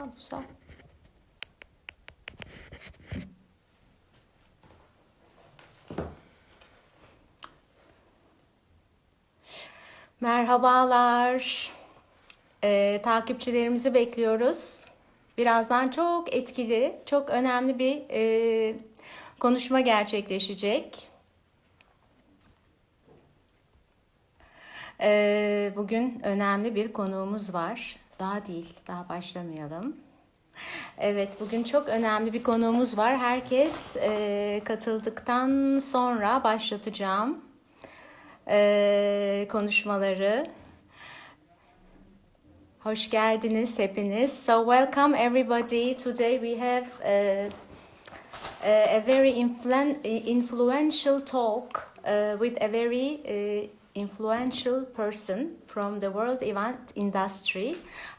Bu sağ. Merhabalar. Takipçilerimizi bekliyoruz. Birazdan çok etkili, çok önemli bir konuşma gerçekleşecek. Bugün önemli bir konuğumuz var. Daha başlamayalım. Evet, bugün çok önemli bir konuğumuz var. Herkes katıldıktan sonra başlatacağım konuşmaları. Hoş geldiniz hepiniz. So welcome everybody. Today we have a very influential talk with a very influential person from the world event industry.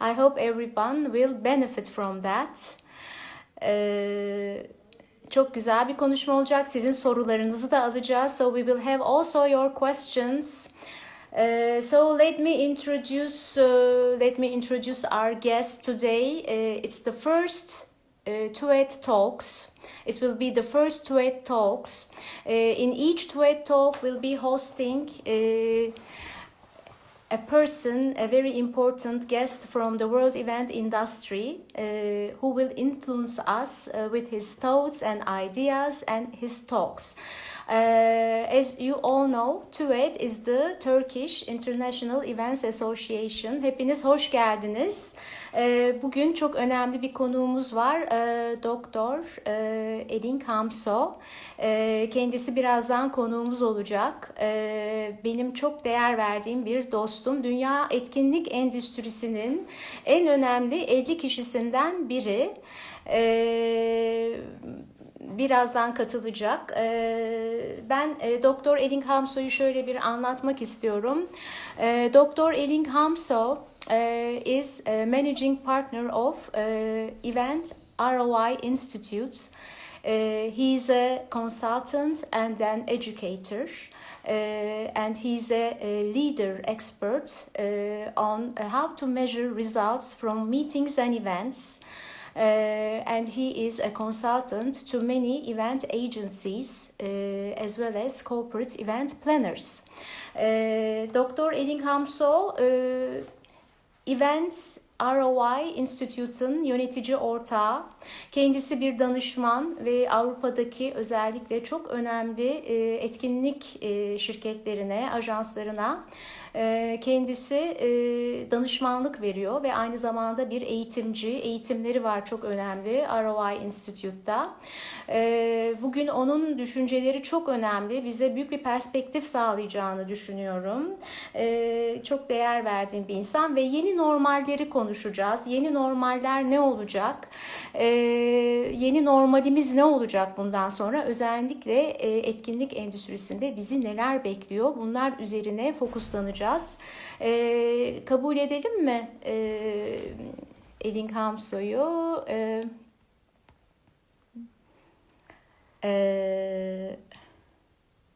I hope everyone will benefit from that. Çok güzel bir konuşma olacak. Sizin sorularınızı da alacağız. So we will have also your questions. So let me introduce our guest today. It's the first TUEDtalks. It will be the first TUEDtalks. In each TUEDtalk, we'll be hosting a person, a very important guest from the world event industry, who will influence us with his thoughts and ideas and his talks. As you all know, TUED is the Turkish International Events Association. Hepiniz hoş geldiniz. Bugün çok önemli bir konuğumuz var. Dr Elling Hamso. Kendisi birazdan konuğumuz olacak. Benim çok değer verdiğim bir dostum. Dünya etkinlik endüstrisinin en önemli 50 kişisinden biri. Birazdan katılacak. Ben Dr Elling Hamso'yu şöyle bir anlatmak istiyorum. Dr Elling Hamso is managing partner of Event ROI Institute. He's a consultant and an educator. And he's a leader expert on how to measure results from meetings and events. And he is a consultant to many event agencies as well as corporate event planners. Dr. Elling Hamso, Events ROI Institute'un yönetici ortağı. Kendisi bir danışman ve Avrupa'daki özellikle çok önemli etkinlik şirketlerine, ajanslarına kendisi danışmanlık veriyor ve aynı zamanda bir eğitimci. Eğitimleri var çok önemli ROI Institute'da. Bugün onun düşünceleri çok önemli. Bize büyük bir perspektif sağlayacağını düşünüyorum. Çok değer verdiğim bir insan ve yeni normalleri konuşacağız. Yeni normaller ne olacak? Yeni normalimiz ne olacak bundan sonra? Özellikle etkinlik endüstrisinde bizi neler bekliyor? Bunlar üzerine fokuslanacağız. Kabul edelim mi Elling Hamso'yu?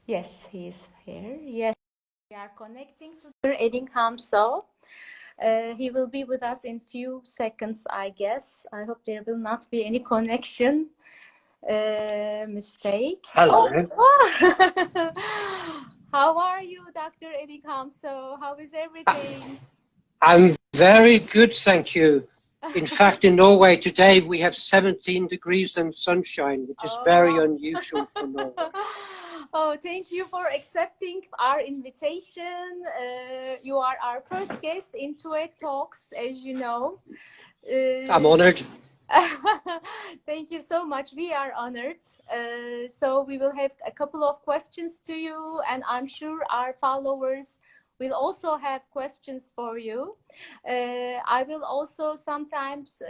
Yes, he is here. Yes, we are connecting to Dr. Elling Hamso. He will be with us in few seconds, I guess. I hope there will not be any connection mistake. Hello. Oh. How are you, Dr. Elling Hamso? How is everything? I'm very good, thank you. In fact, in Norway today we have 17 degrees and sunshine, which is very unusual for Norway. Oh, thank you for accepting our invitation. You are our first guest in TUEDtalks, as you know. I'm honored. Thank you so much. We are honored. So we will have a couple of questions to you, and I'm sure our followers will also have questions for you. I will also sometimes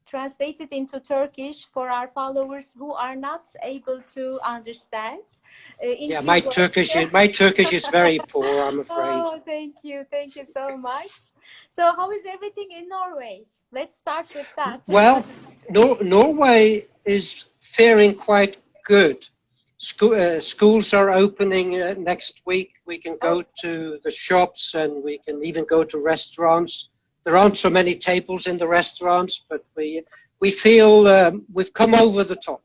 translate it into Turkish for our followers who are not able to understand. Yeah, my Turkish is very poor, I'm afraid. Oh, thank you so much. So, how is everything in Norway? Let's start with that. Well, Norway is faring quite good. Schools are opening next week. We can go to the shops and we can even go to restaurants. there aren't so many tables in the restaurants, but we feel we've come over the top.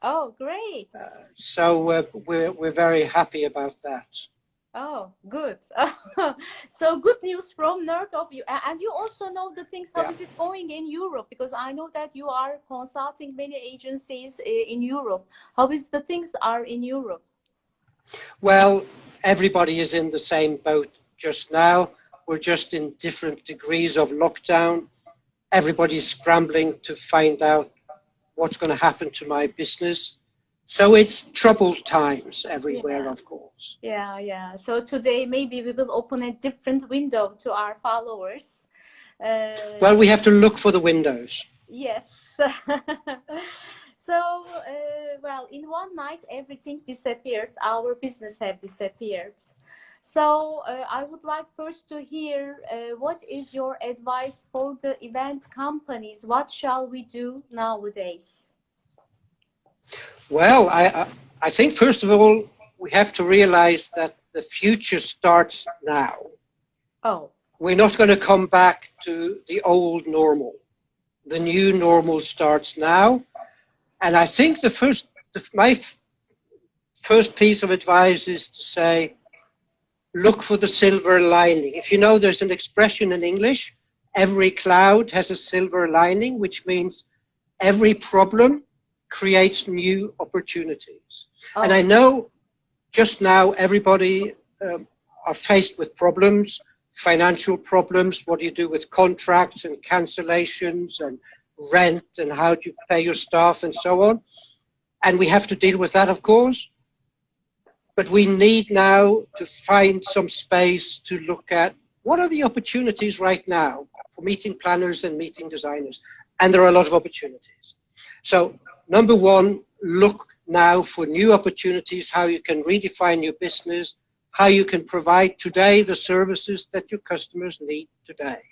Oh, great. So we're very happy about that. Oh, good. So good news from north of you. And you also know the things, how is it going in Europe? Because I know that you are consulting many agencies in Europe. How is the things are in Europe? Well, everybody is in the same boat just now. We're just in different degrees of lockdown. Everybody's scrambling to find out what's going to happen to my business. So it's troubled times everywhere, of course. Yeah, yeah. So today maybe we will open a different window to our followers. Well, we have to look for the windows. Yes. So, well, in one night, everything disappeared. Our business have disappeared. So I would like first to hear what is your advice for the event companies? What shall we do nowadays? Well, I think, first of all, we have to realize that the future starts now. Oh. We're not going to come back to the old normal. The new normal starts now. And I think my first piece of advice is to say, look for the silver lining. If you know, there's an expression in English, every cloud has a silver lining, which means every problem creates new opportunities. Oh. And I know just now everybody are faced with problems, financial problems. What do you do with contracts and cancellations and rent, and how do you pay your staff and so on? And we have to deal with that, of course. But we need now to find some space to look at what are the opportunities right now for meeting planners and meeting designers. And there are a lot of opportunities. So number one, look now for new opportunities, how you can redefine your business, how you can provide today the services that your customers need today.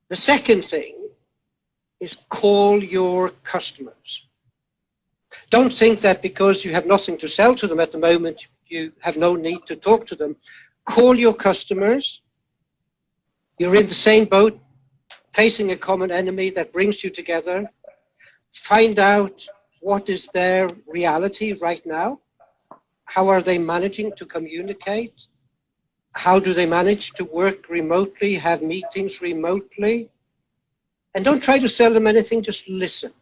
The second thing is call your customers. Don't think that because you have nothing to sell to them at the moment, you have no need to talk to them. Call your customers. You're in the same boat, facing a common enemy that brings you together. Find out what is their reality right now. How are they managing to communicate? How do they manage to work remotely, have meetings remotely? And don't try to sell them anything, just listen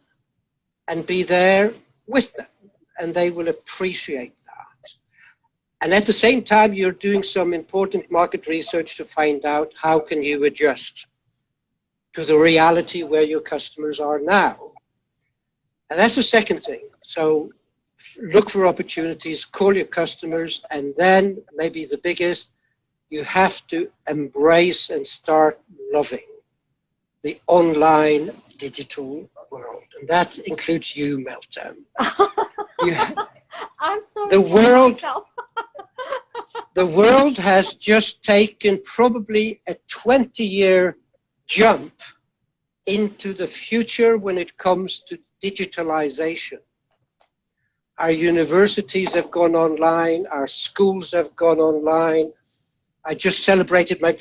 and be there with them, and they will appreciate that. And at the same time, you're doing some important market research to find out how can you adjust to the reality where your customers are now. And that's the second thing. So look for opportunities, call your customers, and then maybe the biggest, you have to embrace and start loving the online digital world. And that includes you, Meltem. I'm sorry. The world has just taken probably a 20-year jump into the future when it comes to digitalization. Our universities have gone online, our schools have gone online. I just celebrated my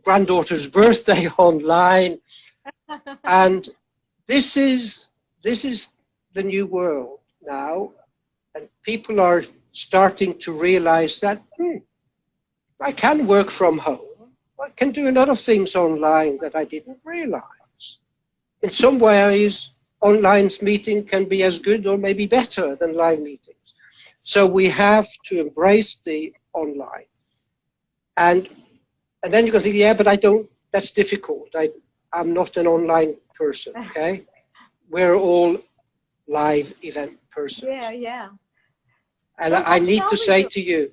granddaughter's birthday online. And this is the new world now. And people are starting to realize that I can work from home. I can do a lot of things online that I didn't realize. In some ways, online meeting can be as good or maybe better than live meetings. So we have to embrace the online. And then you can think, yeah, but I don't, that's difficult. I'm not an online person, okay? We're all live event persons. Yeah, yeah. And so I need to say to you,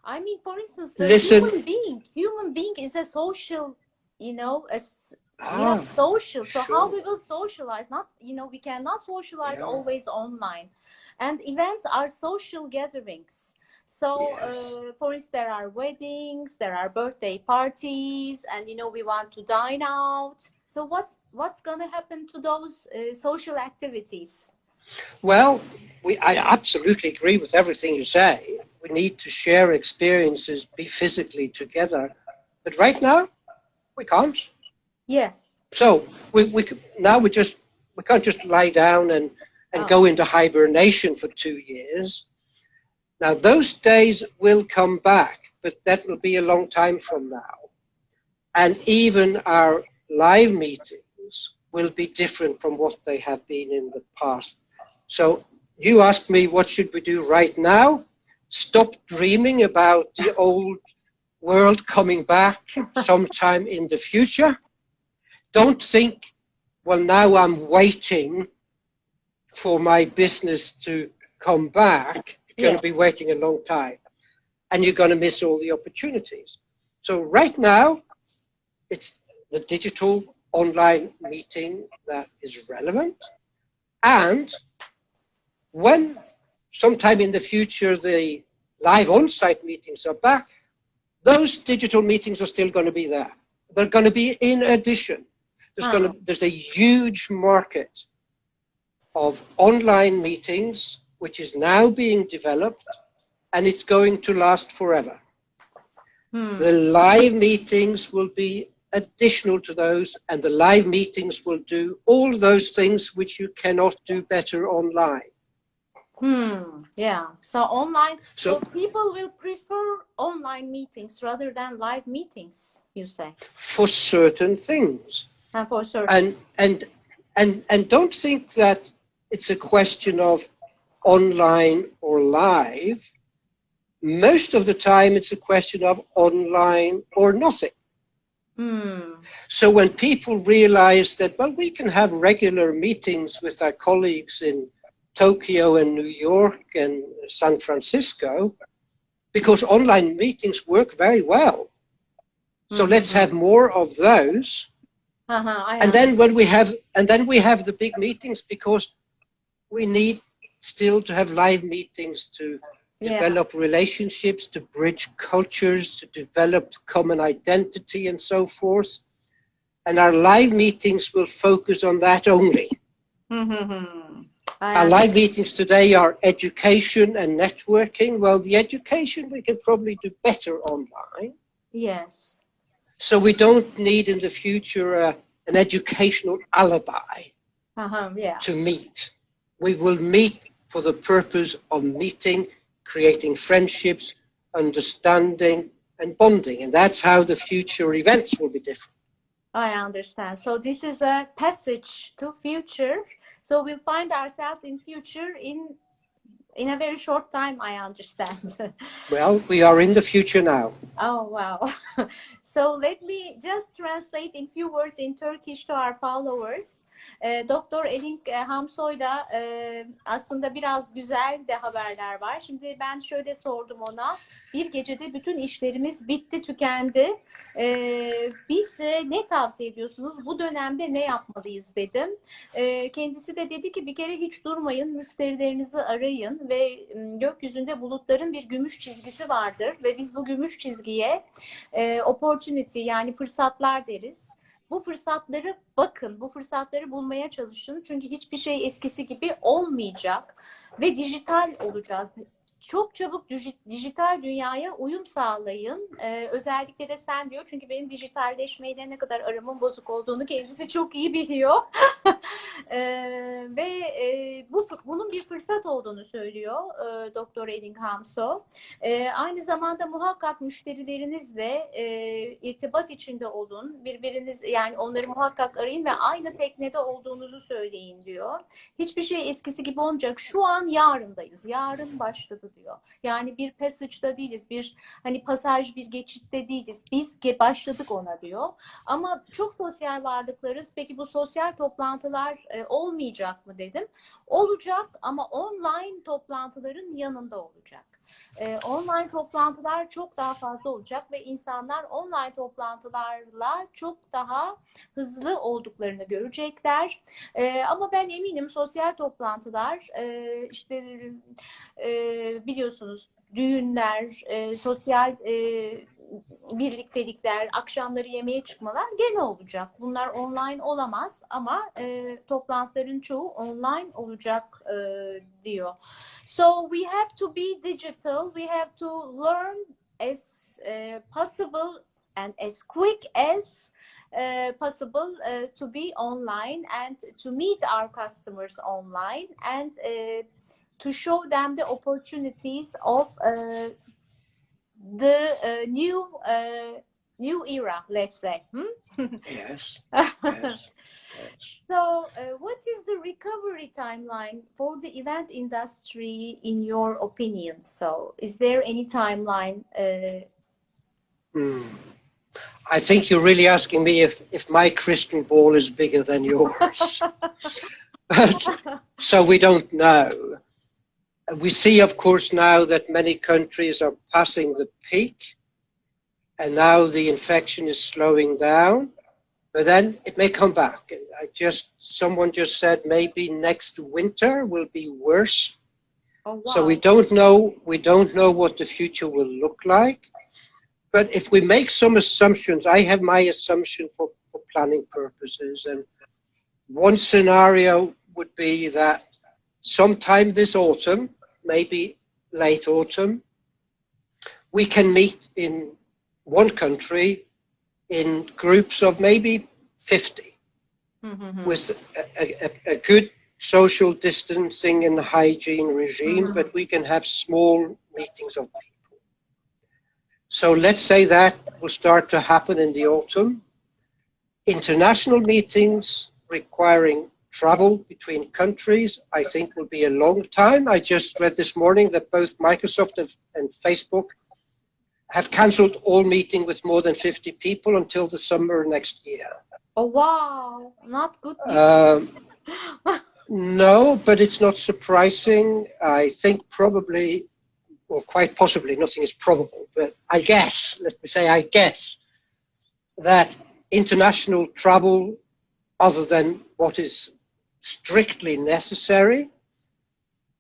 I mean, for instance, the human being is a social, you know, we are social. So how we will socialize? Not, you know, we cannot socialize always online. And events are social gatherings. So, for instance, there are weddings, there are birthday parties, and, you know, we want to dine out. So what's going to happen to those social activities? Well, I absolutely agree with everything you say. We need to share experiences, be physically together. But right now, We can't. Yes. So we can't just lie down and go into hibernation for 2 years. Now those days will come back, but that will be a long time from now. And even our live meetings will be different from what they have been in the past. So you asked me, what should we do right now? Stop dreaming about the old world coming back sometime in the future. Don't think, well, now I'm waiting for my business to come back. You're going to be waiting a long time, and you're going to miss all the opportunities. So right now, it's the digital online meeting that is relevant. And when sometime in the future the live on-site meetings are back, those digital meetings are still going to be there. They're going to be in addition. There's a huge market of online meetings which is now being developed, and it's going to last forever. The live meetings will be additional to those, and the live meetings will do all those things which you cannot do better online. Yeah. So online. So people will prefer online meetings rather than live meetings, you say? For certain things. And for certain. And don't think that it's a question of online or live. Most of the time it's a question of online or nothing. So when people realize that, well, we can have regular meetings with our colleagues in Tokyo and New York and San Francisco, because online meetings work very well. So let's have more of those. And then we have the big meetings, because we need still to have live meetings to develop relationships, to bridge cultures, to develop common identity and so forth. And our live meetings will focus on that only. Our live meetings today are education and networking. Well, the education we can probably do better online. Yes. So we don't need in the future an educational alibi to meet. We will meet for the purpose of meeting, creating friendships, understanding, and bonding. And that's how the future events will be different. I understand. So this is a passage to future. So we'll find ourselves in future in a very short time, I understand. Well, we are in the future now. Oh, wow. So let me just translate in few words in Turkish to our followers. Dr Elling Hamso'yla aslında biraz güzel de haberler var. Şimdi ben şöyle sordum ona. Bir gecede bütün işlerimiz bitti, tükendi. Bize ne tavsiye ediyorsunuz? Bu dönemde ne yapmalıyız dedim. Kendisi de dedi ki bir kere hiç durmayın, müşterilerinizi arayın ve gökyüzünde bulutların bir gümüş çizgisi vardır ve biz bu gümüş çizgiye opportunity, yani fırsatlar deriz. Bu fırsatları bakın, bu fırsatları bulmaya çalışın. Çünkü hiçbir şey eskisi gibi olmayacak ve dijital olacağız. Çok çabuk dijital dünyaya uyum sağlayın. Özellikle de sen diyor. Çünkü benim dijitalleşmeyle ne kadar aramın bozuk olduğunu kendisi çok iyi biliyor. Ve bunun bir fırsat olduğunu söylüyor Dr. Elling Hamso. Aynı zamanda muhakkak müşterilerinizle irtibat içinde olun. Yani onları muhakkak arayın ve aynı teknede olduğunuzu söyleyin diyor. Hiçbir şey eskisi gibi olmayacak. Şu an yarındayız. Yarın başladı diyor. Yani bir passage'da değiliz, bir hani pasaj, bir geçitte değiliz. Biz başladık ona diyor. Ama çok sosyal varlıklarız. Peki bu sosyal toplantılar olmayacak mı dedim. Olacak ama online toplantıların yanında olacak. Online toplantılar çok daha fazla olacak ve insanlar online toplantılarla çok daha hızlı olduklarını görecekler. Ama ben eminim sosyal toplantılar işte biliyorsunuz düğünler, sosyal birliktelikler, akşamları yemeğe çıkmalar gene olacak. Bunlar online olamaz ama toplantıların çoğu online olacak diyor. So we have to be digital. We have to learn as possible and as quick as possible to be online and to meet our customers online and to show them the opportunities of the new era, let's say. Yes. Yes. So, what is the recovery timeline for the event industry, in your opinion? So, is there any timeline? I think you're really asking me if my crystal ball is bigger than yours. So we don't know. We see, of course, now that many countries are passing the peak, and now the infection is slowing down. But then it may come back. Someone just said maybe next winter will be worse. Oh, wow. So we don't know what the future will look like. But if we make some assumptions, I have my assumption for planning purposes. And one scenario would be that sometime this autumn, maybe late autumn, we can meet in one country in groups of maybe 50 with a good social distancing and hygiene regime, but we can have small meetings of people. So let's say that will start to happen in the autumn. International meetings requiring travel between countries, I think, will be a long time. I just read this morning that both Microsoft and Facebook have cancelled all meeting with more than 50 people until the summer next year. Oh, wow. Not good news. No, but it's not surprising. I think probably, or quite possibly, nothing is probable, but I guess, let me say I guess, that international travel, other than what is strictly necessary,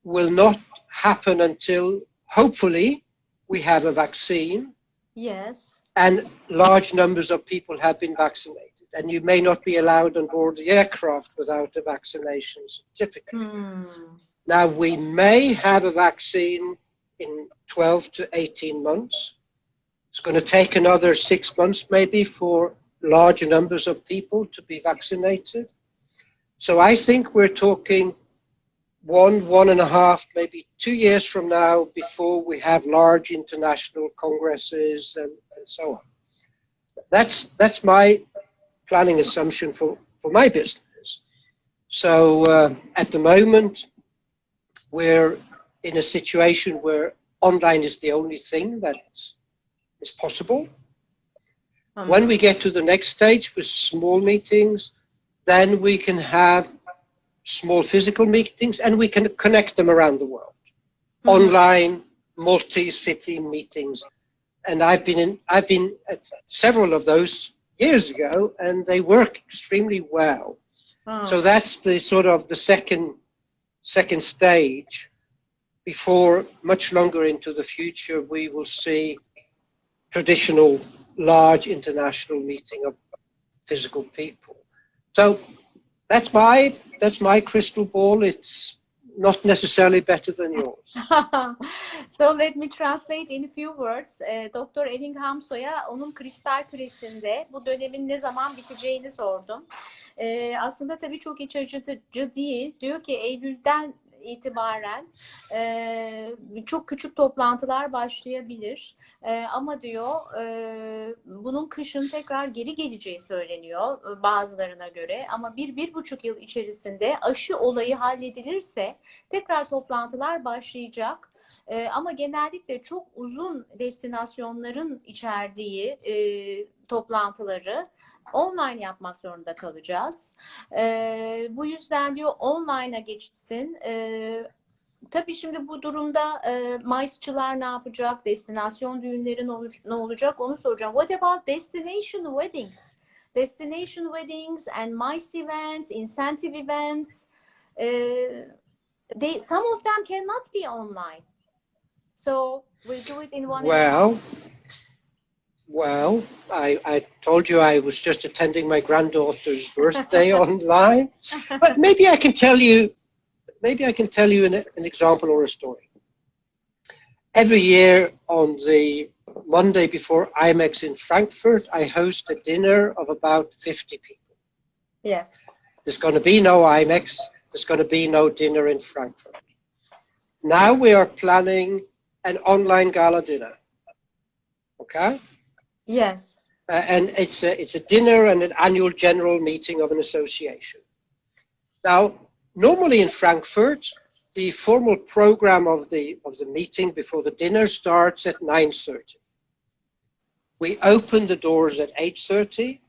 will not happen until, hopefully, we have a vaccine. Yes. And large numbers of people have been vaccinated. And you may not be allowed on board the aircraft without a vaccination certificate. Now, we may have a vaccine in 12 to 18 months. It's going to take another 6 months maybe for large numbers of people to be vaccinated. So I think we're talking 1.5, maybe 2 years from now before we have large international congresses and so on. That's my planning assumption for my business. So at the moment, we're in a situation where online is the only thing that is possible. When we get to the next stage with small meetings, then we can have small physical meetings and we can connect them around the world. Online, multi-city meetings. And I've been at several of those years ago, and they work extremely well. So that's the sort of the second stage. Before much longer into the future, we will see traditional large international meeting of physical people. So that's my crystal ball. It's not necessarily better than yours. So let me translate in a few words. Dr Elling Hamso'ya onun kristal küresinde bu dönemin ne zaman biteceğini sordum. Aslında tabii çok iç açıcı değil. Diyor ki Eylül'den itibaren çok küçük toplantılar başlayabilir. Ama diyor bunun kışın tekrar geri geleceği söyleniyor bazılarına göre. Ama 1-1,5 yıl içerisinde aşı olayı halledilirse tekrar toplantılar başlayacak. Ama genellikle çok uzun destinasyonların içerdiği toplantıları online yapmak zorunda kalacağız. Bu yüzden diyor online'a geçsin. Tabii şimdi bu durumda MICE'çılar ne yapacak? Destinasyon düğünleri ne olacak? Onu soracağım. What about destination weddings? Destination weddings and MICE events, incentive events. Some of them cannot be online. So we'll do it in one. Well, I told you I was just attending my granddaughter's birthday online, but maybe I can tell you an example or a story. Every year on the Monday before IMEX in Frankfurt, I host a dinner of about 50 people. Yes. There's going to be no IMEX. There's going to be no dinner in Frankfurt. Now we are planning an online gala dinner. Okay? Yes. And it's a dinner and an annual general meeting of an association. Now, normally in Frankfurt, the formal program of the meeting before the dinner starts at 9:30. We open the doors at 8:30,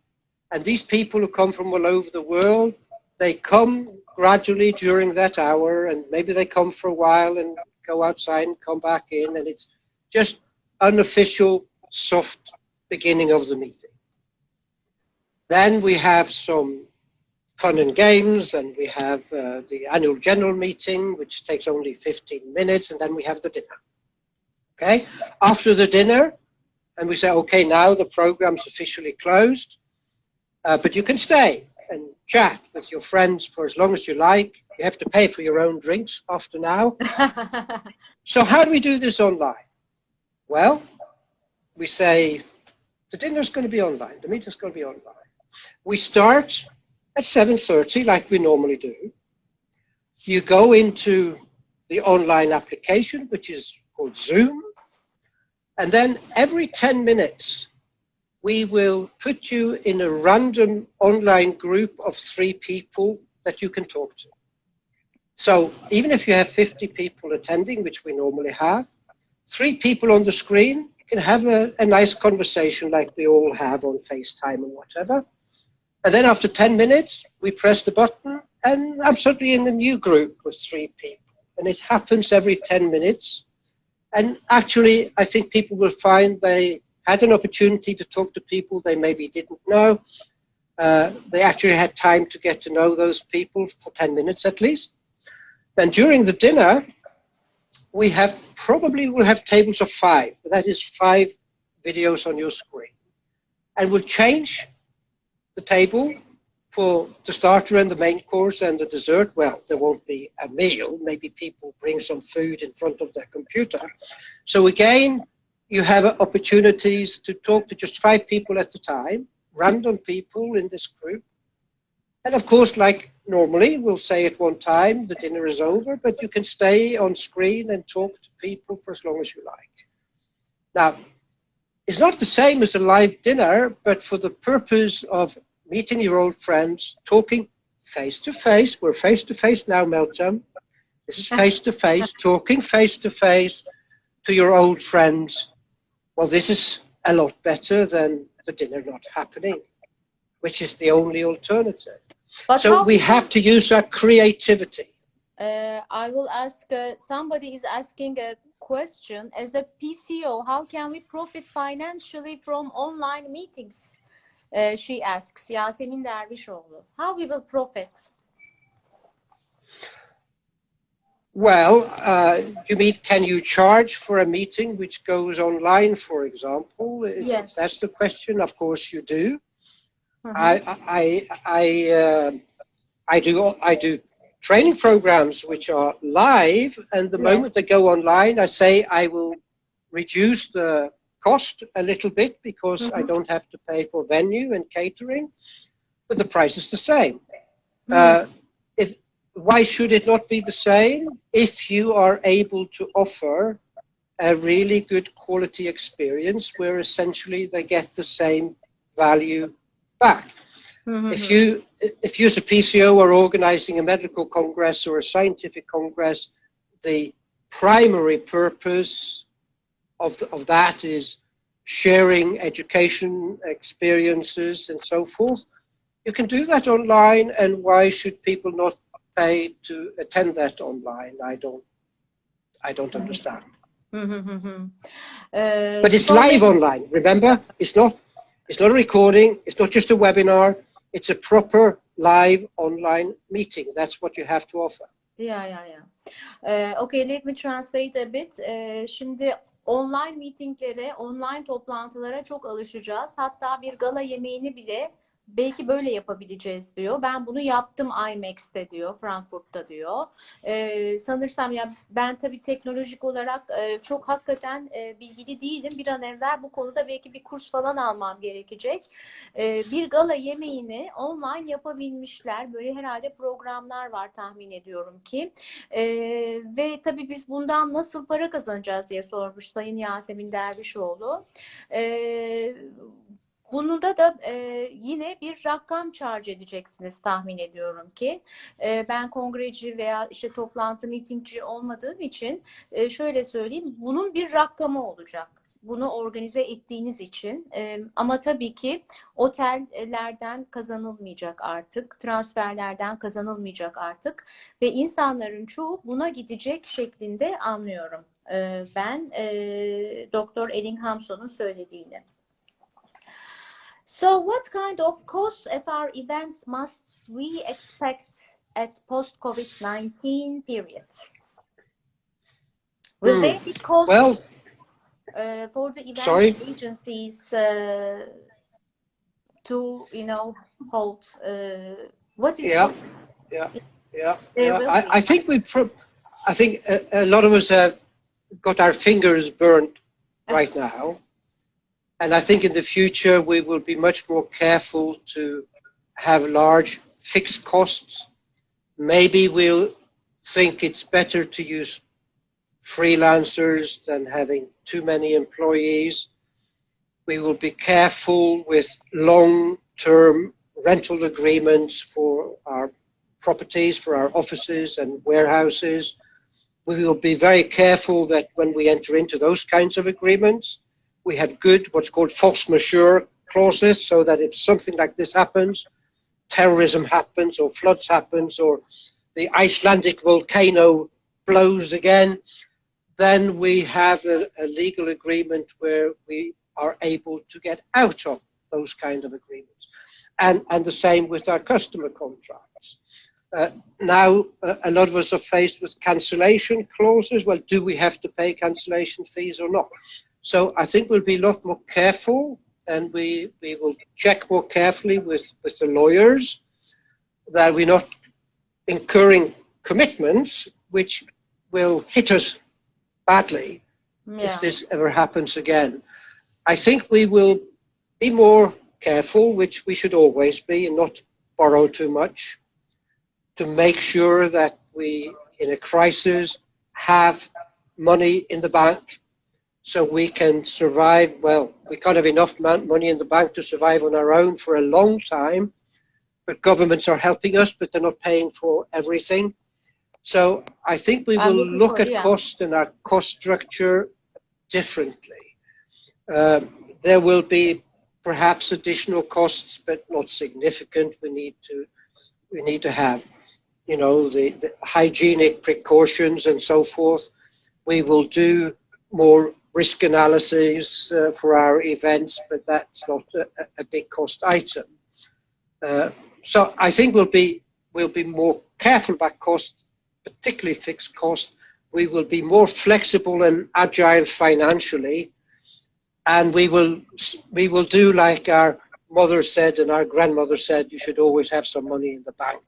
and these people who come from all over the world, they come gradually during that hour, and maybe they come for a while and go outside and come back in, and it's just unofficial, soft beginning of the meeting. Then we have some fun and games, and we have the annual general meeting, which takes only 15 minutes, and then we have the dinner. Okay? After the dinner, and we say, okay, now the program's officially closed, but you can stay and chat with your friends for as long as you like. You have to pay for your own drinks after now. So how do we do this online? Well, we say, the dinner's going to be online, the meeting's going to be online. We start at 7:30, like we normally do. You go into the online application, which is called Zoom, and then every 10 minutes, we will put you in a random online group of 3 people that you can talk to. So even if you have 50 people attending, which we normally have, 3 people on the screen can have a nice conversation like we all have on FaceTime or whatever. And then after 10 minutes, we press the button and I'm suddenly in a new group with 3 people. And it happens every 10 minutes. And actually, I think people will find they had an opportunity to talk to people they maybe didn't know. They actually had time to get to know those people for 10 minutes at least. Then during the dinner, we will have tables of 5. That is 5 videos on your screen. And we'll change the table for the starter and the main course and the dessert. Well, there won't be a meal. Maybe people bring some food in front of their computer. So again, you have opportunities to talk to just 5 people at a time, random people in this group. And of course, like normally, we'll say at one time, the dinner is over, but you can stay on screen and talk to people for as long as you like. Now, it's not the same as a live dinner, but for the purpose of meeting your old friends, talking face-to-face. We're face-to-face now, Meltem. This is face-to-face, talking face-to-face to your old friends. Well, this is a lot better than the dinner not happening, which is the only alternative. But so we have to use our creativity. I will ask, somebody is asking a question. As a PCO, how can we profit financially from online meetings? She asks, Yasemin Dervişoğlu. How we will profit? Well, you mean, can you charge for a meeting which goes online, for example? Yes. If that's the question, of course you do. I do training programs which are live, and the moment they go online, I say I will reduce the cost a little bit because I don't have to pay for venue and catering, but the price is the same. Why should it not be the same? If you are able to offer a really good quality experience where essentially they get the same value back. If you as a PCO are organizing a medical congress or a scientific congress, the primary purpose of that is sharing education experiences and so forth. You can do that online, and why should people not pay to attend that online? I don't understand. But it's live online, remember? It's not a recording, it's not just a webinar, it's a proper live online meeting. That's what you have to offer. Okay, let me translate a bit. Şimdi online meetinglere, online toplantılara çok alışacağız. Hatta bir gala yemeğini bile belki böyle yapabileceğiz diyor. Ben bunu yaptım IMAX'te diyor, Frankfurt'ta diyor. Sanırsam ya ben tabii teknolojik olarak çok hakikaten bilgili değilim. Bir an evvel bu konuda belki bir kurs falan almam gerekecek. Bir gala yemeğini online yapabilmişler. Böyle herhalde programlar var tahmin ediyorum ki. Ve tabii biz bundan nasıl para kazanacağız diye sormuş Sayın Yasemin Dervişoğlu. Bununda da yine bir rakam charge edeceksiniz tahmin ediyorum ki. Ben kongreci veya işte toplantı, mitingci olmadığım için şöyle söyleyeyim, bunun bir rakamı olacak. Bunu organize ettiğiniz için. Ama tabii ki otellerden kazanılmayacak artık, transferlerden kazanılmayacak artık ve insanların çoğu buna gidecek şeklinde anlıyorum. Ben Dr Elling Hamso'nun söylediğini. So what kind of costs at our events must we expect at post-COVID-19 period? Will there be costs for the event agencies to, hold? What is? I think a lot of us have got our fingers burnt right now. And I think in the future we will be much more careful to have large fixed costs. Maybe we'll think it's better to use freelancers than having too many employees. We will be careful with long-term rental agreements for our properties, for our offices and warehouses. We will be very careful that when we enter into those kinds of agreements, we have good, what's called force majeure clauses, so that if something like this happens, terrorism happens, or floods happens, or the Icelandic volcano blows again, then we have a legal agreement where we are able to get out of those kind of agreements. And the same with our customer contracts. Now, a lot of us are faced with cancellation clauses. Well, do we have to pay cancellation fees or not? So I think we'll be a lot more careful, and we will check more carefully with the lawyers that we're not incurring commitments which will hit us badly if this ever happens again. I think we will be more careful, which we should always be, and not borrow too much, to make sure that we, in a crisis, have money in the bank so we can survive. Well, we can't have enough money in the bank to survive on our own for a long time, but governments are helping us, but they're not paying for everything. So I think we will look at cost and our cost structure differently. There will be perhaps additional costs, but not significant. We need to have, the hygienic precautions and so forth. We will do more risk analysis for our events, but that's not a big cost item. So I think we'll be more careful about cost, particularly fixed cost. We will be more flexible and agile financially, and we will do like our mother said and our grandmother said, you should always have some money in the bank.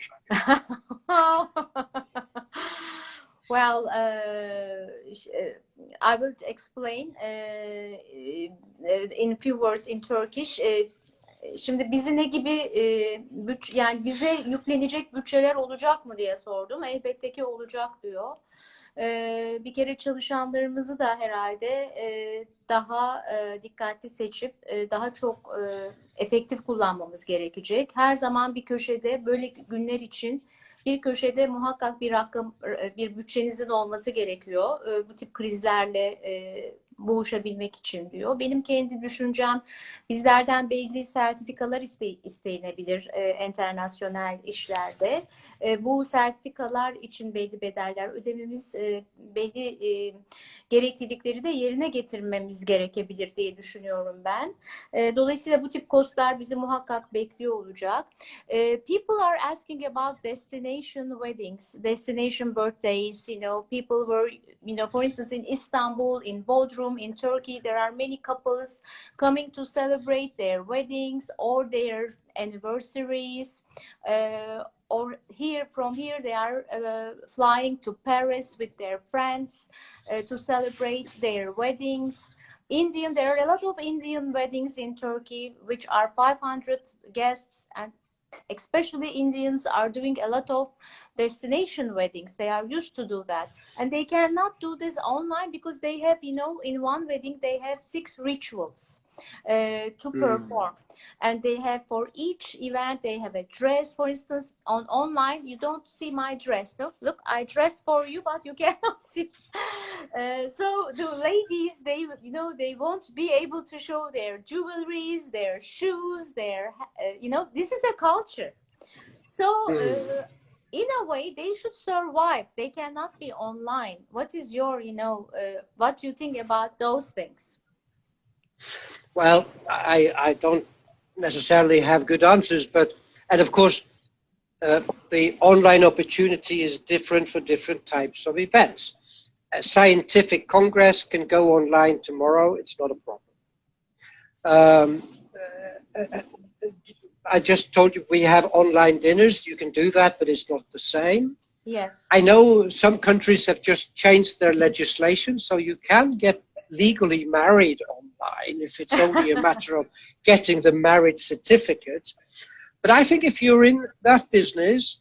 Well, I will explain in a few words in Turkish. Şimdi bizi ne gibi yani bize yüklenecek bütçeler olacak mı diye sordum. Elbette ki olacak diyor. Bir kere çalışanlarımızı da herhalde daha dikkatli seçip daha çok efektif kullanmamız gerekecek. Her zaman bir köşede böyle günler için bir köşede muhakkak bir bütçenizin olması gerekiyor. Bu tip krizlerle boğuşabilmek için diyor. Benim kendi düşüncem, bizlerden belli sertifikalar istenebilir internasyonel işlerde. Bu sertifikalar için belli bedeller ödememiz, belli gereklilikleri de yerine getirmemiz gerekebilir diye düşünüyorum ben. Dolayısıyla bu tip kostlar bizi muhakkak bekliyor olacak. People are asking about destination weddings, destination birthdays. People were, for instance, in Istanbul, in Bodrum, classroom in Turkey, there are many couples coming to celebrate their weddings or their anniversaries. Or from here they are flying to Paris with their friends to celebrate their weddings. There are a lot of Indian weddings in Turkey, which are 500 guests, and especially Indians are doing a lot of destination weddings. They are used to do that, and they cannot do this online because they have, in one wedding they have 6 rituals to perform, and they have, for each event they have a dress. For instance, online you don't see my dress. Look, I dress for you, but you cannot see. So the ladies, they won't be able to show their jewelries, their shoes, their this is a culture. So in a way they should survive. They cannot be online. What is your what do you think about those things? Well, I don't necessarily have good answers, and of course, the online opportunity is different for different types of events. A scientific congress can go online tomorrow. It's not a problem. I just told you we have online dinners. You can do that, but it's not the same. Yes. I know some countries have just changed their legislation, so you can get legally married online if it's only a matter of getting the marriage certificate. But I think if you're in that business,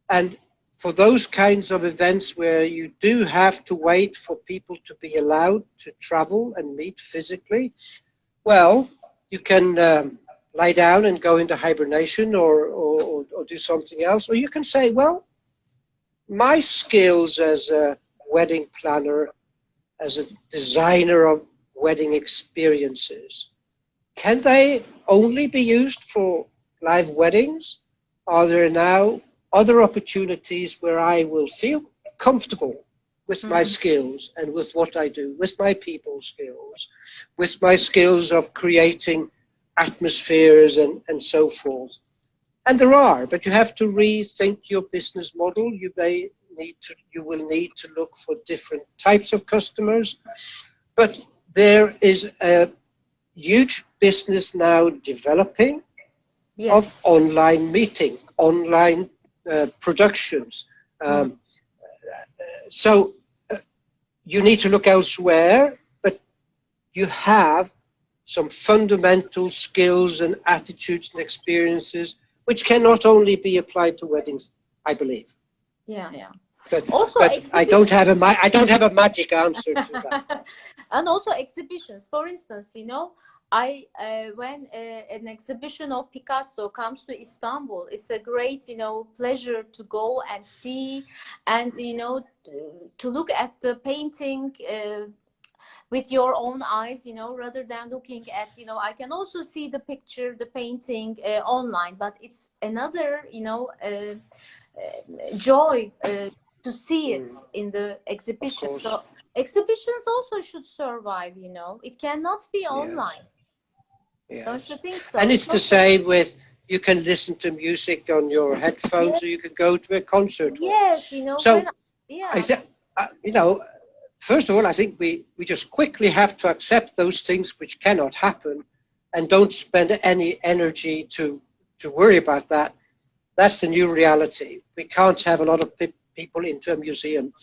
and for those kinds of events where you do have to wait for people to be allowed to travel and meet physically, well, you can lie down and go into hibernation or do something else. Or you can say, well, my skills as a wedding planner, as a designer of wedding experiences, can they only be used for live weddings? Are there now other opportunities where I will feel comfortable with my skills and with what I do, with my people skills, with my skills of creating atmospheres and so forth? And there are, but you have to rethink your business model. You will need to look for different types of customers. But there is a huge business now developing of online meeting, online productions. So you need to look elsewhere, but you have some fundamental skills and attitudes and experiences which can not only be applied to weddings, I believe. Yeah. But, also, but I don't have a magic answer to that. And also exhibitions. For instance, when an exhibition of Picasso comes to Istanbul, it's a great, pleasure to go and see, and to look at the painting with your own eyes, rather than looking at, I can also see the picture, the painting online, but it's another, joy to see it in the exhibition. So exhibitions also should survive, it cannot be online. Yes. Don't you think so? And it's the same with, you can listen to music on your headphones, or you can go to a concert. Yes, So, first of all, I think we just quickly have to accept those things which cannot happen, and don't spend any energy to worry about that. That's the new reality. We can't have a lot of people into a museum.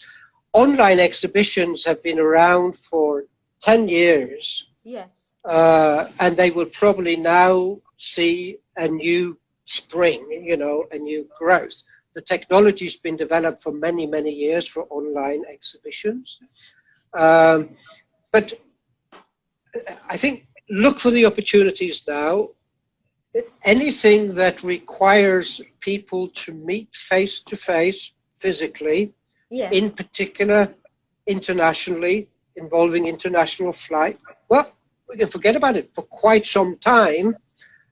Online exhibitions have been around for 10 years. Yes. And they will probably now see a new spring, a new growth. The technology's been developed for many, many years for online exhibitions. But I think look for the opportunities now. Anything that requires people to meet face-to-face physically, in particular internationally, involving international flight, well, we can forget about it for quite some time.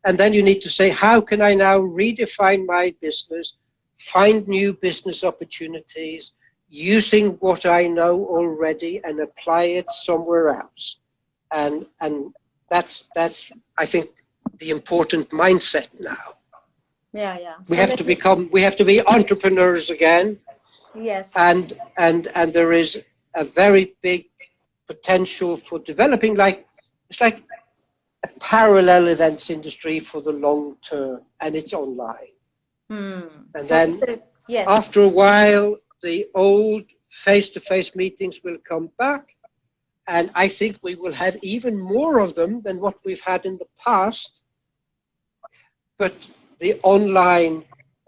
And then you need to say, how can I now redefine my business, find new business opportunities, using what I know already and apply it somewhere else? And that's I think, the important mindset now. Yeah. We have to be entrepreneurs again. Yes. And there is a very big potential for developing, it's like a parallel events industry for the long term, and it's online. And So then yes. after a while, the old face-to-face meetings will come back, and I think we will have even more of them than what we've had in the past. But the online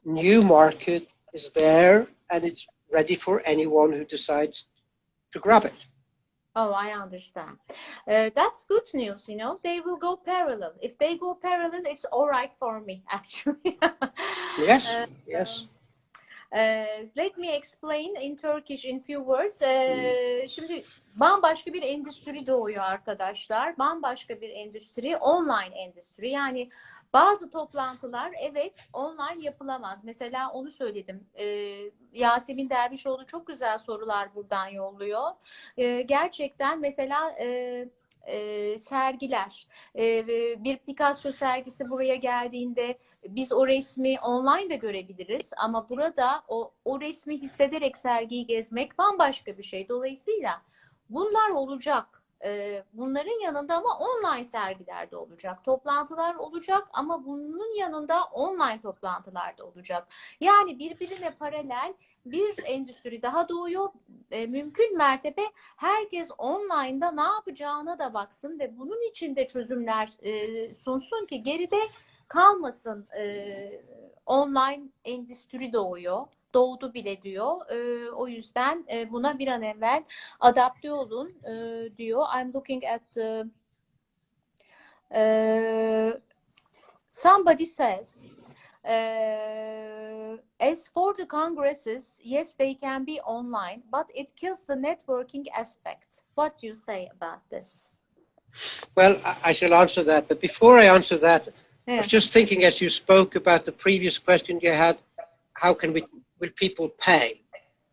new market is there, and it's ready for anyone who decides to grab it. Oh, I understand. That's good news, you know. They will go parallel. If they go parallel, it's all right for me, actually. Yes, yes. Let me explain in Turkish in few words. Şimdi bambaşka bir endüstri doğuyor arkadaşlar. Bambaşka bir endüstri, online endüstri. Yani bazı toplantılar evet online yapılamaz. Mesela onu söyledim. Yasemin Dervişoğlu çok güzel sorular buradan yolluyor. Gerçekten mesela sergiler, bir Picasso sergisi buraya geldiğinde biz o resmi online de görebiliriz ama burada o resmi hissederek sergiyi gezmek bambaşka bir şey. Dolayısıyla bunlar olacak. Bunların yanında ama online sergiler de olacak. Toplantılar olacak ama bunun yanında online toplantılar da olacak. Yani birbirine paralel bir endüstri daha doğuyor. Mümkün mertebe herkes online'da ne yapacağına da baksın ve bunun için de çözümler sunsun ki geride kalmasın. Online endüstri doğuyor. Doğdu bile diyor. O yüzden buna bir an evvel adapte olun diyor. I'm looking at the somebody says as for the congresses, yes, they can be online, but it kills the networking aspect. What do you say about this? Well, I shall answer that, but before I answer that, I was just thinking as you spoke about the previous question you had, how can will people pay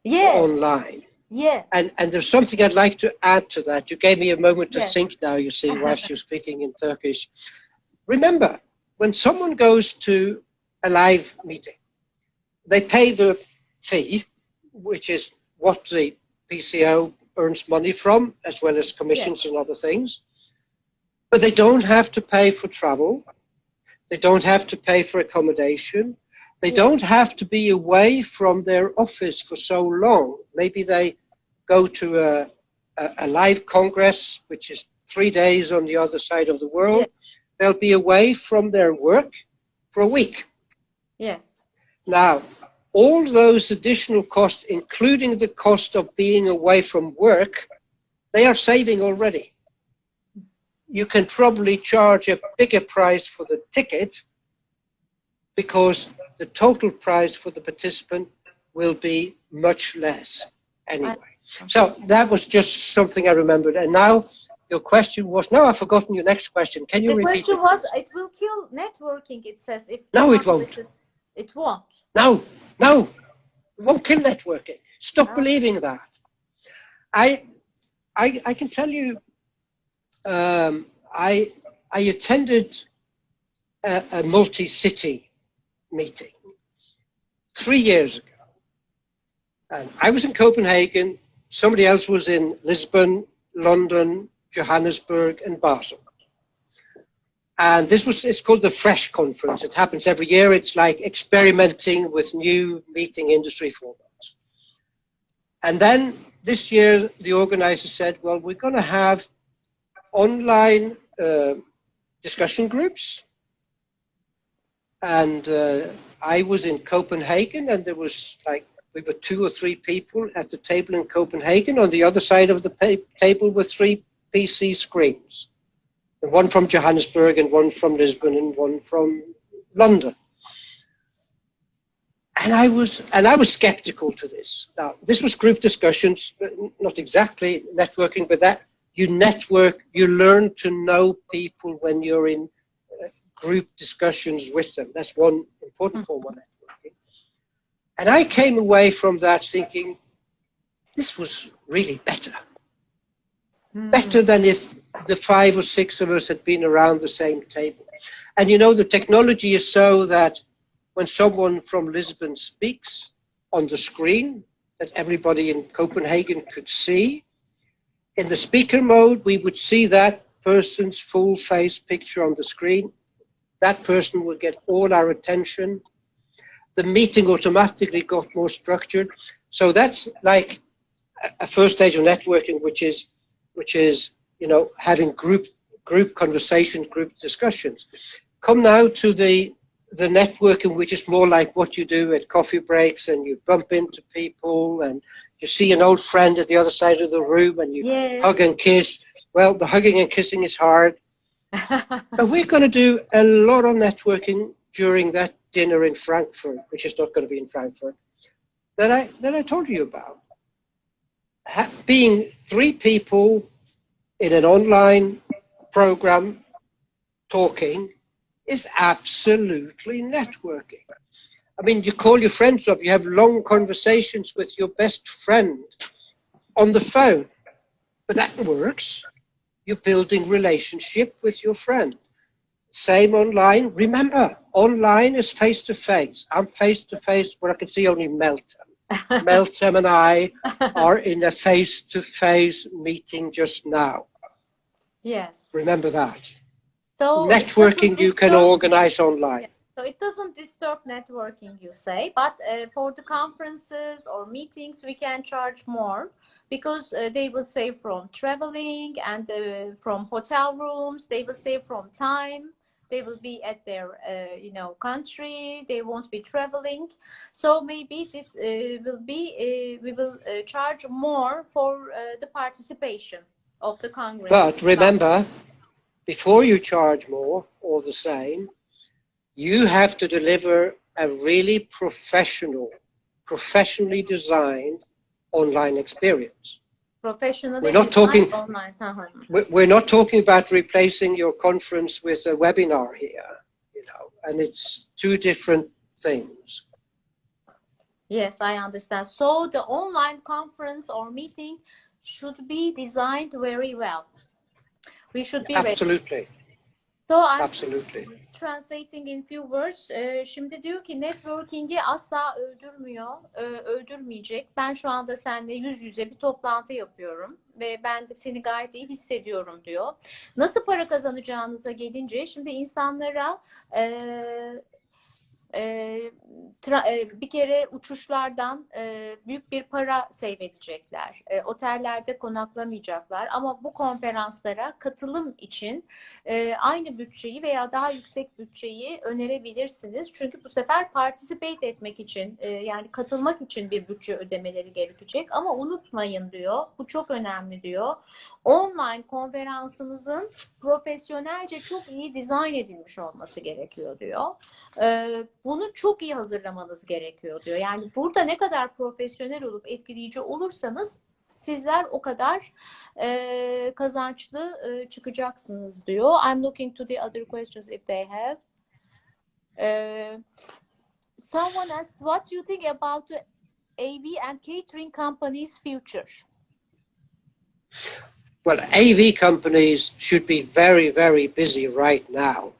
online? Yes. And there's something I'd like to add to that. You gave me a moment to think now, you see, whilst you're speaking in Turkish. Remember, when someone goes to a live meeting, they pay the fee, which is what the PCO earns money from, as well as commissions and other things. But they don't have to pay for travel. They don't have to pay for accommodation. They don't have to be away from their office for so long. Maybe they go to a live congress, which is 3 days on the other side of the world. They'll be away from their work for a week. Yes. Now, all those additional costs, including the cost of being away from work, they are saving already. You can probably charge a bigger price for the ticket because the total price for the participant will be much less anyway. So that was just something I remembered. And now your question was, no, I've forgotten your next question. Can you repeat it? The question was, it will kill networking, it says. No, it won't. It won't. No, it won't kill networking. Stop believing that. I can tell you, I attended a multi-city meeting 3 years ago. And I was in Copenhagen, somebody else was in Lisbon, London, Johannesburg, and Basel. And it's called the Fresh Conference. It happens every year. It's like experimenting with new meeting industry formats. And then this year, the organizer said, well, we're going to have online discussion groups. And I was in Copenhagen, and there was we were 2 or 3 people at the table in Copenhagen. On the other side of the table were 3 PC screens. And one from Johannesburg, and one from Lisbon, and one from London. And I was skeptical to this. Now, this was group discussions, not exactly networking, but that you network, you learn to know people when you're in group discussions with them. That's one important form of networking. And I came away from that thinking, this was really better. Better than if the 5 or 6 of us had been around the same table. And you know, the technology is so that when someone from Lisbon speaks on the screen that everybody in Copenhagen could see, In the speaker mode, we would see that person's full face picture on the screen. That person would get all our attention. The meeting automatically got more structured. So that's like a first stage of networking, which is having group conversation, group discussions. Come now to the networking, which is more like what you do at coffee breaks, and you bump into people and you see an old friend at the other side of the room and you hug and kiss. Well, the hugging and kissing is hard. But we're going to do a lot of networking during that dinner in Frankfurt, which is not going to be in Frankfurt, that I told you about. Being 3 people in an online program talking is absolutely networking. I mean, you call your friends up, you have long conversations with your best friend on the phone, but that works. You're building relationship with your friend. Same online. Remember, online is face-to-face. I'm face-to-face where I can see only Meltem. Meltem and I are in a face-to-face meeting just now. Yes. Remember that. So networking you can organize online. Yeah. So it doesn't disturb networking, you say, but for the conferences or meetings, we can charge more because they will save from traveling and from hotel rooms. They will save from time. They will be at their, country. They won't be traveling. So maybe this will be, we will charge more for the participation of the Congress. But remember, before you charge more or the same, you have to deliver a really professionally designed online experience. Professionally we're not talking online. We're not talking about replacing your conference with a webinar here, and it's 2 different things. Yes, I understand. So the online conference or meeting should be designed very well. We should be absolutely ready. So I'm absolutely translating in few words. Şimdi diyor ki networking'i asla öldürmeyecek. Ben şu anda seninle yüz yüze bir toplantı yapıyorum ve ben de seni gayet iyi hissediyorum diyor. Nasıl para kazanacağınıza gelince şimdi insanlara bir kere uçuşlardan büyük bir para save edecekler. Otellerde konaklamayacaklar. Ama bu konferanslara katılım için aynı bütçeyi veya daha yüksek bütçeyi önerebilirsiniz. Çünkü bu sefer participate etmek için yani katılmak için bir bütçe ödemeleri gerekecek. Ama unutmayın diyor. Bu çok önemli diyor. Online konferansınızın profesyonelce çok iyi dizayn edilmiş olması gerekiyor diyor. Bunu çok iyi hazırlamanız gerekiyor diyor. Yani burada ne kadar profesyonel olup etkileyici olursanız sizler o kadar kazançlı çıkacaksınız diyor. I'm looking to the other questions if they have. Someone asks, what do you think about the AV and catering companies' future? Well, AV companies should be very, very busy right now,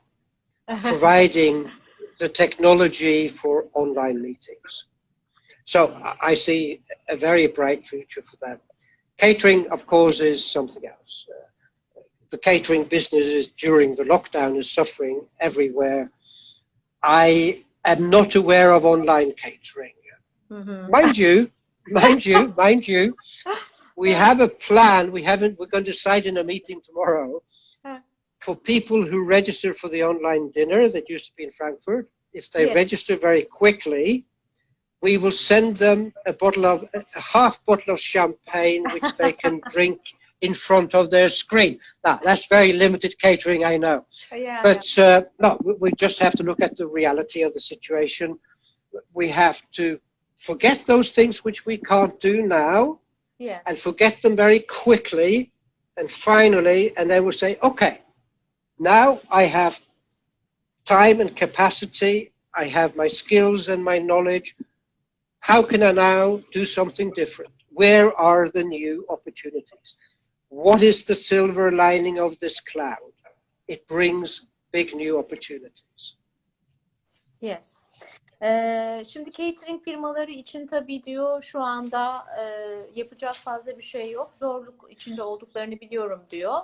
providing the technology for online meetings. So I see a very bright future for that. Catering, of course, is something else. The catering business during the lockdown is suffering everywhere. I am not aware of online catering. Mm-hmm. Mind you, we have a plan. We're going to decide in a meeting tomorrow for people who register for the online dinner that used to be in Frankfurt. If they register very quickly, we will send them a half bottle of champagne, which they can drink in front of their screen. Now, that's very limited catering, I know. But no, we just have to look at the reality of the situation. We have to forget those things which we can't do now, and forget them very quickly, and finally, and then we'll say, okay, now I have time and capacity, I have my skills and my knowledge. How can I now do something different? Where are the new opportunities? What is the silver lining of this cloud? It brings big new opportunities. Yes. Şimdi catering firmaları için tabii diyor şu anda yapacak fazla bir şey yok. Zorluk içinde olduklarını biliyorum diyor.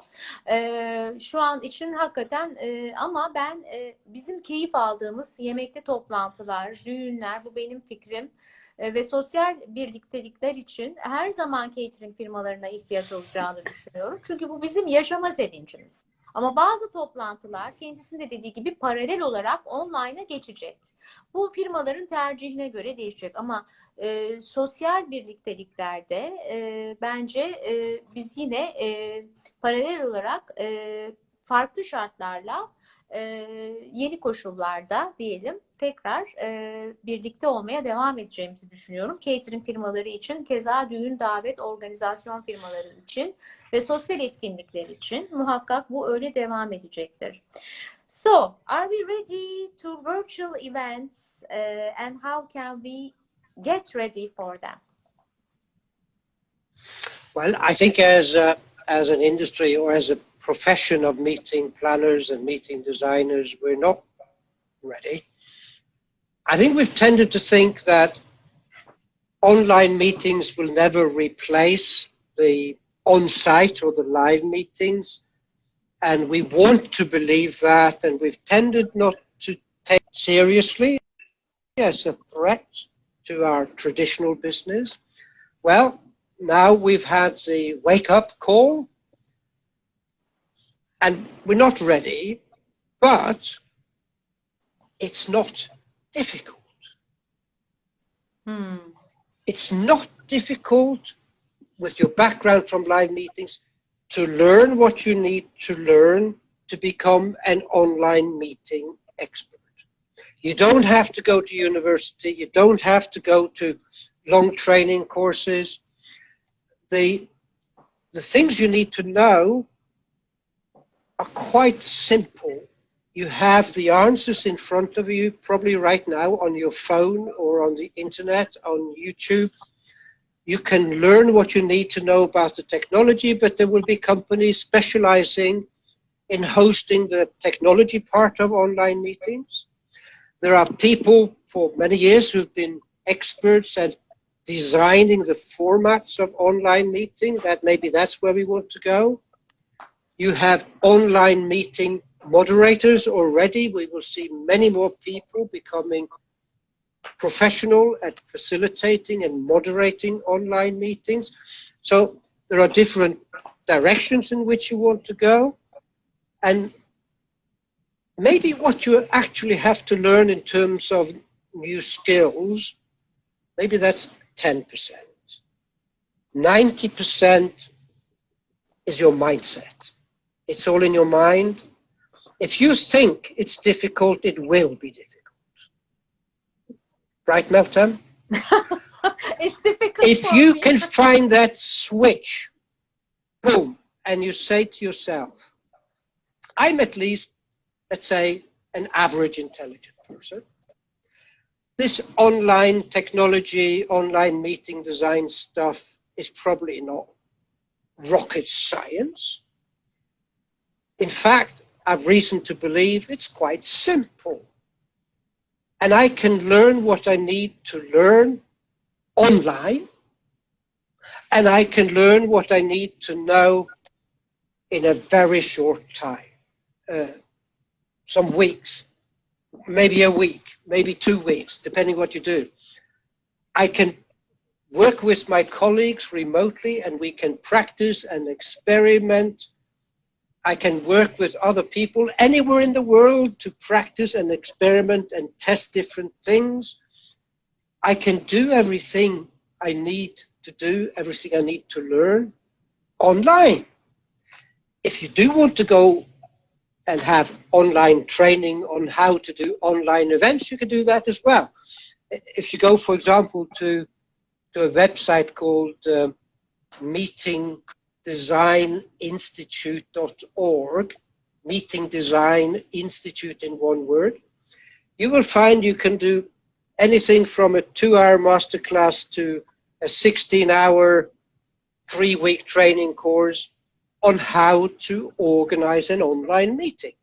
Şu an için hakikaten ama ben bizim keyif aldığımız yemekte toplantılar, düğünler, bu benim fikrim. Ve sosyal birliktelikler için her zaman catering firmalarına ihtiyaç olacağını düşünüyorum. Çünkü bu bizim yaşama sevincimiz. Ama bazı toplantılar kendisinde dediği gibi paralel olarak online'a geçecek. Bu firmaların tercihine göre değişecek ama sosyal birlikteliklerde bence biz yine paralel olarak farklı şartlarla yeni koşullarda diyelim tekrar birlikte olmaya devam edeceğimizi düşünüyorum. Catering firmaları için, keza düğün, davet, organizasyon firmaları için ve sosyal etkinlikler için muhakkak bu öyle devam edecektir. So, are we ready to virtual events and how can we get ready for them? Well, I think as an industry or as a profession of meeting planners and meeting designers, we're not ready. I think we've tended to think that online meetings will never replace the on-site or the live meetings. And we want to believe that, and we've tended not to take it seriously as a threat to our traditional business. Well, now we've had the wake-up call, and we're not ready, but it's not difficult. It's not difficult with your background from live meetings to learn what you need to learn to become an online meeting expert. You don't have to go to university. You don't have to go to long training courses. The things you need to know are quite simple. You have the answers in front of you, probably right now on your phone or on the internet, on YouTube. You can learn what you need to know about the technology, but there will be companies specializing in hosting the technology part of online meetings. There are people for many years who've been experts at designing the formats of online meeting. Maybe that's where we want to go. You have online meeting moderators already. We will see many more people becoming professional at facilitating and moderating online meetings. So there are different directions in which you want to go. And maybe what you actually have to learn in terms of new skills, maybe that's 10%. 90% is your mindset. It's all in your mind. If you think it's difficult, it will be difficult. Right, Meltem? It's difficult. If you can find that switch, boom, and you say to yourself, I'm at least, let's say, an average intelligent person. This online technology, online meeting design stuff is probably not rocket science. In fact, I've reason to believe it's quite simple. And I can learn what I need to learn online. And I can learn what I need to know in a very short time. Some weeks, maybe a week, maybe 2 weeks, depending what you do. I can work with my colleagues remotely and we can practice and experiment. I can work with other people anywhere in the world to practice and experiment and test different things. I can do everything I need to do, everything I need to learn online. If you do want to go and have online training on how to do online events, you can do that as well. If you go, for example, to a website called meetingdesigninstitute.org, Meeting Design Institute in one word, you will find you can do anything from a 2-hour masterclass to a 16-hour, 3-week training course on how to organize an online meeting.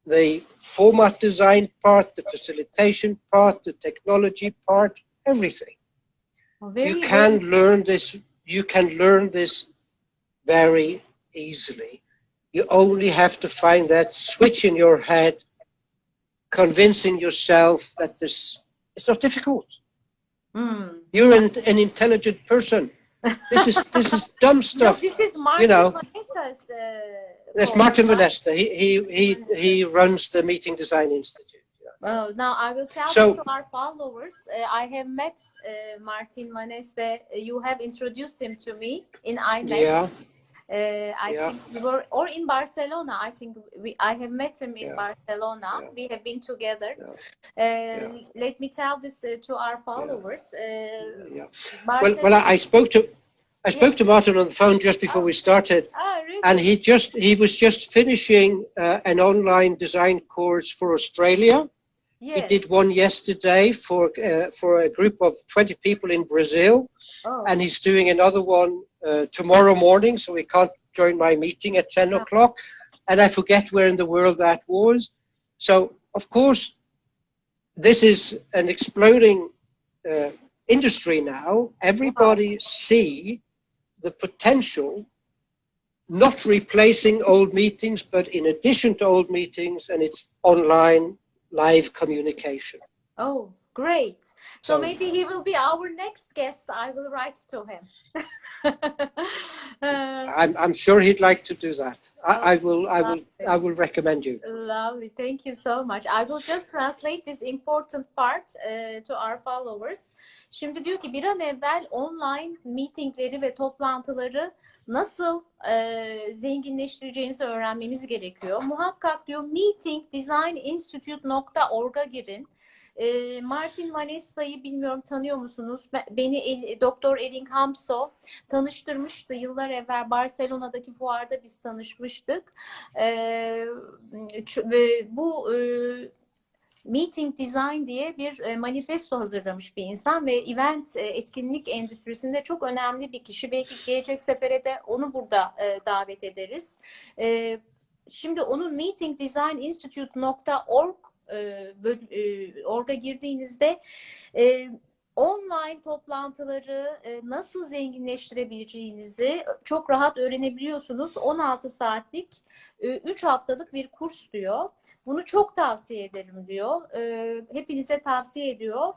the format design part, the facilitation part, the technology part, everything. You can learn this. You can learn this very easily. You only have to find that switch in your head, convincing yourself that this is not difficult. You're an intelligent person. This is dumb stuff. No, this is Martin Vanessa's. That's Martin Vanessa. He runs the Meeting Design Institute. Oh, now I will tell to our followers. I have met Martin Vanessa. You have introduced him to me in IMEX. Yeah. I think we were, or in Barcelona. I think I have met him in Barcelona. We have been together. Let me tell this to our followers. Well, I spoke to Martin on the phone just before we started, really? and he was just finishing an online design course for Australia. Yes. He did one yesterday for a group of 20 people in Brazil, and he's doing another one tomorrow morning, so he can't join my meeting at 10 o'clock, and I forget where in the world that was. So, of course, this is an exploding industry now. Everybody see the potential, not replacing old meetings, but in addition to old meetings, and it's online live communication. Oh, great. So maybe he will be our next guest. I will write to him. I'm sure he'd like to do that. I will recommend you. Lovely. Thank you so much. I will just translate this important part to our followers. Şimdi diyor ki bir an evvel online meetingleri ve toplantıları nasıl zenginleştireceğinizi öğrenmeniz gerekiyor. Muhakkak diyor meetingdesigninstitute.org'a girin. Martin Vanessa'yı bilmiyorum tanıyor musunuz? Beni Dr Elling Hamso tanıştırmıştı yıllar evvel. Barcelona'daki fuarda biz tanışmıştık. Bu Meeting Design diye bir manifesto hazırlamış bir insan ve event etkinlik endüstrisinde çok önemli bir kişi. Belki gelecek sefere de onu burada davet ederiz. Şimdi onun meetingdesigninstitute.org'a girdiğinizde online toplantıları nasıl zenginleştirebileceğinizi çok rahat öğrenebiliyorsunuz. 16 saatlik 3 haftalık bir kurs diyor. Bunu çok tavsiye ederim diyor. Hepinize tavsiye ediyor.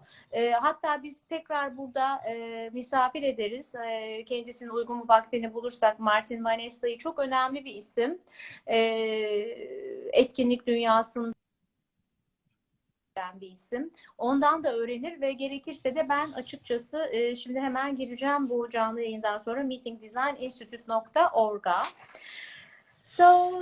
Hatta biz tekrar burada misafir ederiz. Kendisinin uygun bir vaktini bulursak Martin Vanessa'yı, çok önemli bir isim. Etkinlik dünyasında bir isim. Ondan da öğrenir ve gerekirse de ben açıkçası şimdi hemen gireceğim bu canlı yayından sonra meetingdesigninstitute.org'a. So,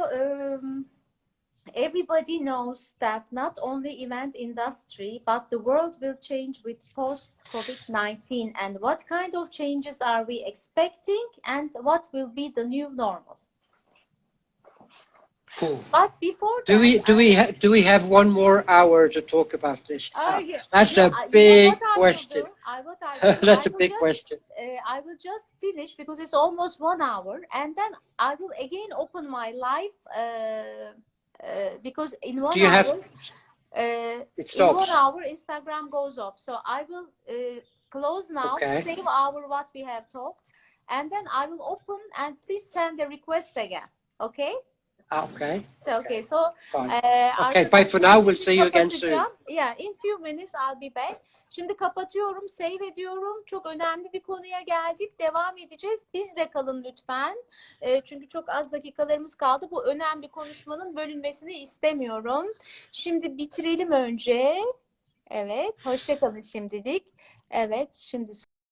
everybody knows that not only event industry, but the world will change with post-COVID-19. And what kind of changes are we expecting? And what will be the new normal? Cool. But before that, do we have one more hour to talk about this? That's a big question. That's a big question. I will just finish because it's almost 1 hour, and then I will again open my live. Because in 1 hour, in 1 hour Instagram goes off. So I will close now, save what we have talked, and then I will open and please send the request again. Okay? Okay. So bye for now. We'll see you again soon. Yeah, in few minutes I'll be back. Şimdi kapatıyorum, save ediyorum. Çok önemli bir konuya geldik. Devam edeceğiz. Bizle kalın lütfen. Çünkü çok az dakikalarımız kaldı. Bu önemli konuşmanın bölünmesini istemiyorum. Şimdi bitirelim önce. Evet, hoşça kalın şimdilik. Evet, şimdi